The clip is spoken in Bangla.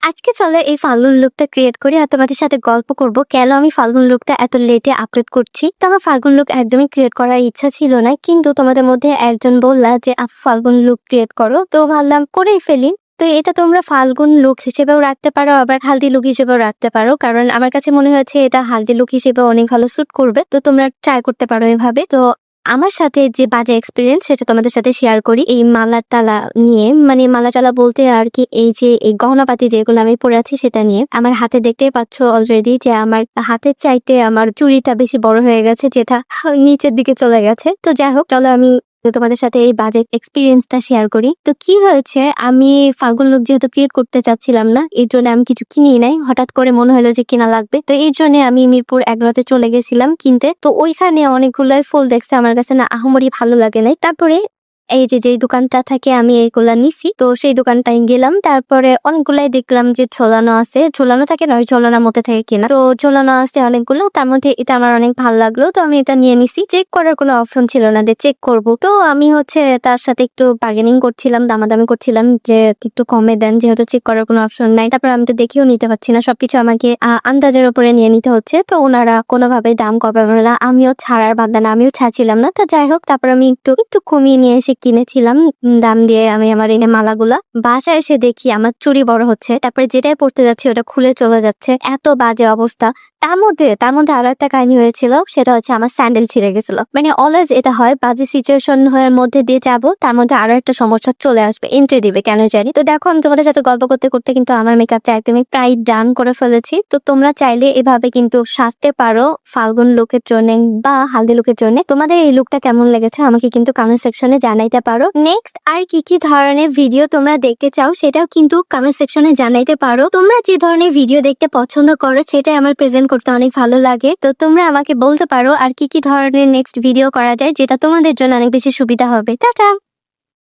আজকে চলো এই ফাল্গুন লুকটা ক্রিয়েট করি আর তোমাদের সাথে গল্প করব কেন আমি ফাল্গুন লুকটা এত লেটে আপলোড করছি। তো আমার ফাল্গুন লুক একদমই ক্রিয়েট করার ইচ্ছা ছিল না, কিন্তু তোমাদের মধ্যে একজন বললা যে ফাল্গুন লুক ক্রিয়েট করো, তো ভাবলাম করেই ফেলি। তো এটা তোমরা ফাল্গুন লুক হিসেবেও রাখতে পারো, আবার হালদি লুক হিসেবেও রাখতে পারো, কারণ আমার কাছে মনে হয়েছে এটা হালদি লুক হিসেবে অনেক ভালো স্যুট করবে। তো তোমরা ট্রাই করতে পারো এভাবে। তো আমার সাথে যে বাজে এক্সপিরিয়েন্স সেটা তোমাদের সাথে শেয়ার করি এই মালার টালা নিয়ে। মানে মালা টালা বলতে আর কি, এই যে এই গহনাপাতি যেগুলো আমি পরে আছি সেটা নিয়ে। আমার হাতে দেখতেই পাচ্ছ অলরেডি যে আমার হাতের চাইতে আমার চুড়িটা বেশি বড় হয়ে গেছে, যেটা নিচের দিকে চলে গেছে। তো যাই হোক, চলো আমি তোমাদের সাথে এই বাজে এক্সপিরিয়েন্সটা শেয়ার করি। তো কি হয়েছে, আমি ফাল্গুন লুক যেহেতু ক্রিয়েট করতে চাচ্ছিলাম না, এর জন্য আমি কিছু কিনি নাই। হঠাৎ করে মনে হলো যে কেনা লাগবে, তো এই জন্য আমি মিরপুর 11-তে চলে গেছিলাম কিনতে। তো ওইখানে অনেকগুলাই ফুল দেখছে, আমার কাছে না আহামরি ভালো লাগে নাই। তারপরে এই যে যেই দোকানটা থাকে আমি এইগুলা নিছি, তো সেই দোকানটায় গেলাম। তারপরে অনেকগুলাই দেখলাম যে ঝোলানো আছে, ঝোলানো থাকে নয় ঝোলানোর মধ্যে থেকে কেনা, তো ঝোলানো আছে অনেকগুলো। তার মধ্যে এটা আমার অনেক ভালো লাগলো, তো আমি এটা নিয়ে নিছি। চেক করার কোনো অপশন ছিল না যে চেক করব, তো আমি তার সাথে একটু বার্গেনিং করছিলাম, দামাদামি করছিলাম যে একটু কমে দেন, যেহেতু চেক করার কোনো অপশন নাই। তারপর আমি তো দেখেও নিতে পারছি না, সবকিছু আমাকে আন্দাজের উপরে নিয়ে নিতে হচ্ছে। তো ওনারা কোনোভাবে দাম কমাবে না, আমিও ছাড়ার বান্দা না, আমিও ছাড়ছিলাম না। তো যাই হোক, তারপর আমি একটু কমিয়ে নিয়ে এসে কিনেছিলাম দাম দিয়ে আমি আমার এই মালাগুলা। বাসায় এসে দেখি আমার চুরি বড় হচ্ছে, তারপরে যেটাই পড়তে যাচ্ছে ওটা খুলে চলে যাচ্ছে, এত বাজে অবস্থা। তার মধ্যে আরো একটা কাহিনী হয়েছিল, সেটা হচ্ছে আমার স্যান্ডেল ছিঁড়ে গেছিল। মানে অলওয়েজ এটা হয়, বাজে সিচুয়েশন এর মধ্যে দিয়ে যাবো, তার মধ্যে আরো একটা সমস্যা চলে আসবে, এন্ট্রি দিবে কেন জানি। তো দেখো, আমি তোমাদের সাথে গল্প করতে করতে কিন্তু আমার মেকআপটা একদমই প্রায় ডান করে ফেলেছি। তো তোমরা চাইলে এভাবে কিন্তু সাজতে পারো ফাল্গুন লুকের জন্য বা হালদি লুকের জন্য। তোমাদের এই লুকটা কেমন লেগেছে আমাকে কিন্তু কমেন্ট সেকশনে জানাইতে পারো। নেক্সট আর কি ধরনের ভিডিও তোমরা দেখতে চাও সেটাও কিন্তু কমেন্ট সেকশনে জানাইতে পারো। তোমরা যে ধরনের ভিডিও দেখতে পছন্দ করো সেটাই আমার প্রেজেন্ট করতে অনেক ভালো লাগে। তো তোমরা আমাকে বলতে পারো আর কি ধরনের নেক্সট ভিডিও করা যায়, যেটা তোমাদের জন্য অনেক বেশি সুবিধা হবে। টাটা।